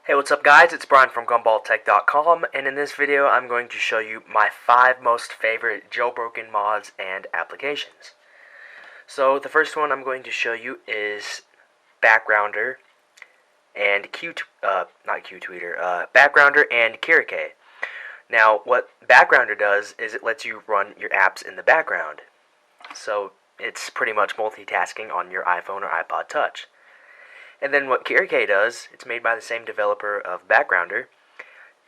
Hey, what's up guys? It's Brian from gumballtech.com, and in this video I'm going to show you my 5 most favorite jailbroken mods and applications. So the first one I'm going to show you is Backgrounder and Backgrounder and Kirikae. Now what Backgrounder does is it lets you run your apps in the background. So it's pretty much multitasking on your iPhone or iPod Touch. And then what Kirikae does, it's made by the same developer of Backgrounder,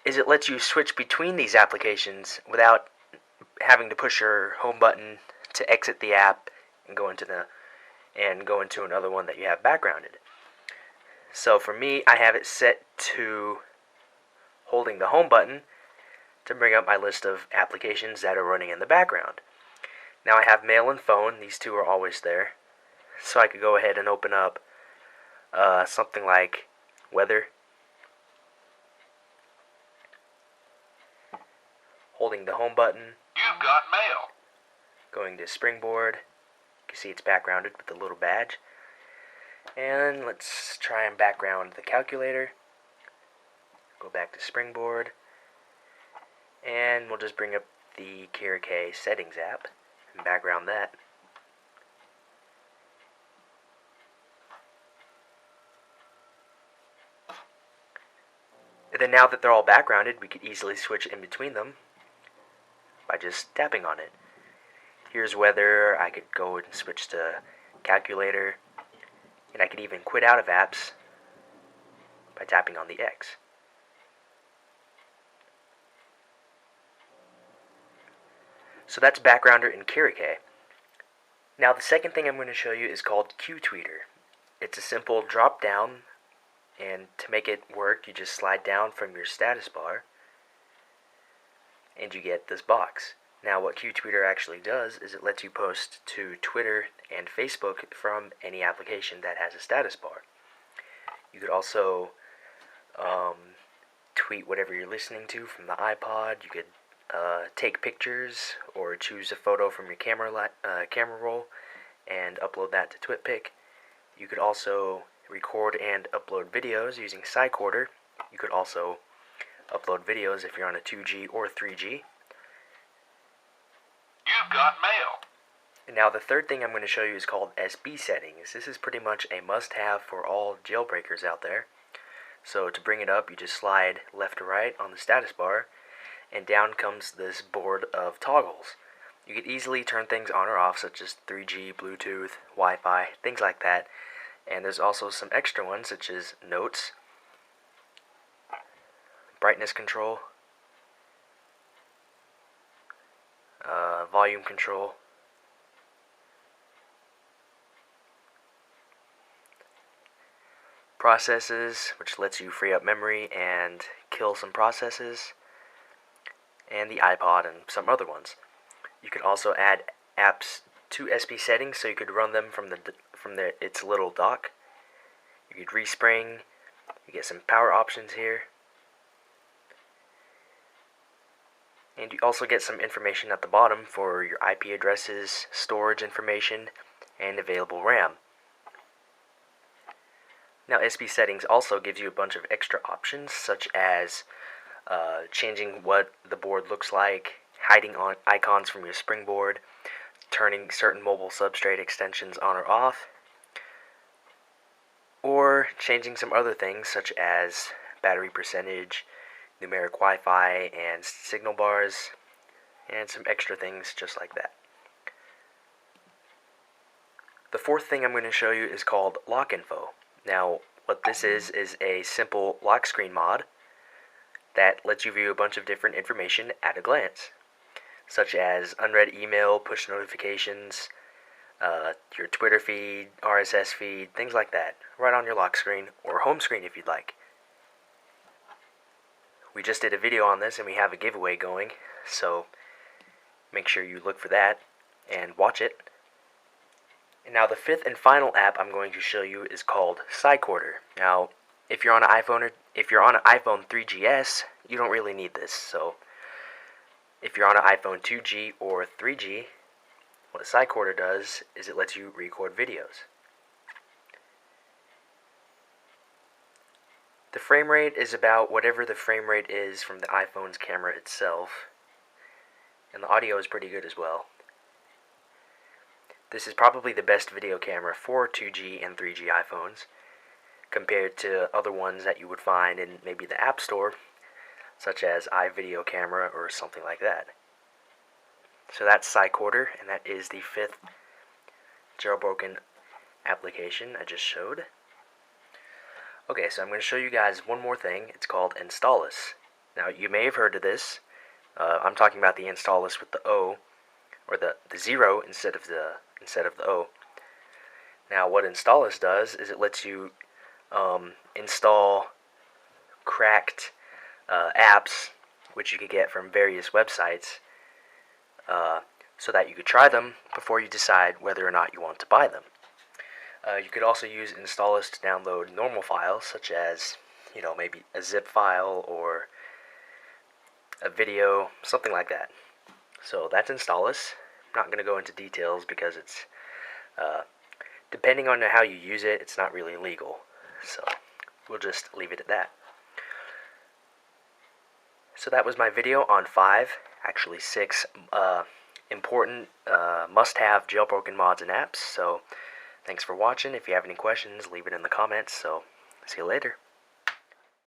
is it lets you switch between these applications without having to push your home button to exit the app and go into another one that you have backgrounded. So for me, I have it set to holding the home button to bring up my list of applications that are running in the background. Now I have mail and phone, these two are always there. So I could go ahead and open up something like weather, holding the home button, You've got mail. going to Springboard, you can see it's backgrounded with the little badge, and let's try and background the calculator, go back to Springboard, and we'll just bring up the Kirikae settings app and background that. And then now that they're all backgrounded, we could easily switch in between them by just tapping on it. Here's weather, I could go and switch to calculator, and I could even quit out of apps by tapping on the X. So that's Backgrounder in Kirikae. Now the second thing I'm going to show you is called qTweeter. It's a simple drop down, and to make it work, you just slide down from your status bar and you get this box. Now what qTweeter actually does is it lets you post to Twitter and Facebook from any application that has a status bar. You could also tweet whatever you're listening to from the iPod. You could take pictures or choose a photo from your camera roll and upload that to TwitPic. You could also record and upload videos using Cycorder. You could also upload videos if you're on a 2G or 3G. You've got mail. And now the third thing I'm going to show you is called SBSettings. This is pretty much a must-have for all jailbreakers out there. So to bring it up, you just slide left to right on the status bar, and down comes this board of toggles. You could easily turn things on or off, such as 3G, Bluetooth, Wi-Fi, things like that. And there's also some extra ones, such as notes, brightness control, volume control, processes, which lets you free up memory and kill some processes, and the iPod and some other ones. You could also add apps to SBSettings so you could run them from its little dock. You could respring. You get some power options here, and you also get some information at the bottom for your IP addresses, storage information, and available RAM. Now SBSettings also gives you a bunch of extra options, such as changing what the board looks like, hiding on icons from your Springboard, turning certain mobile substrate extensions on or off, or changing some other things such as battery percentage, numeric Wi-Fi, and signal bars, and some extra things just like that. The fourth thing I'm going to show you is called LockInfo. Now what this is a simple lock screen mod that lets you view a bunch of different information at a glance, such as unread email, push notifications, your Twitter feed, RSS feed, things like that, right on your lock screen, or home screen if you'd like. We just did a video on this and we have a giveaway going, so make sure you look for that and watch it. And now the fifth and final app I'm going to show you is called Cycorder. Now if you're on an iPhone 3GS, you don't really need this. So if you're on an iPhone 2G or 3G, what Cycorder does is it lets you record videos. The frame rate is about whatever the frame rate is from the iPhone's camera itself. And the audio is pretty good as well. This is probably the best video camera for 2G and 3G iPhones compared to other ones that you would find in maybe the App Store, such as iVideo Camera or something like that. So that's Cycorder, and that is the 5th jailbroken application I just showed. Okay, so I'm going to show you guys one more thing. It's called Install0us. Now, you may have heard of this. I'm talking about the Install0us with the O, or the 0 instead of the O. Now, what Install0us does is it lets you install cracked apps, which you could get from various websites, so that you could try them before you decide whether or not you want to buy them. You could also use Install0us to download normal files, such as, maybe a zip file or a video, something like that. So that's Install0us. I'm not going to go into details because it's, depending on how you use it, it's not really legal. So we'll just leave it at that. So that was my video on 6 important must-have jailbroken mods and apps. So thanks for watching. If you have any questions, leave it in the comments. So see you later.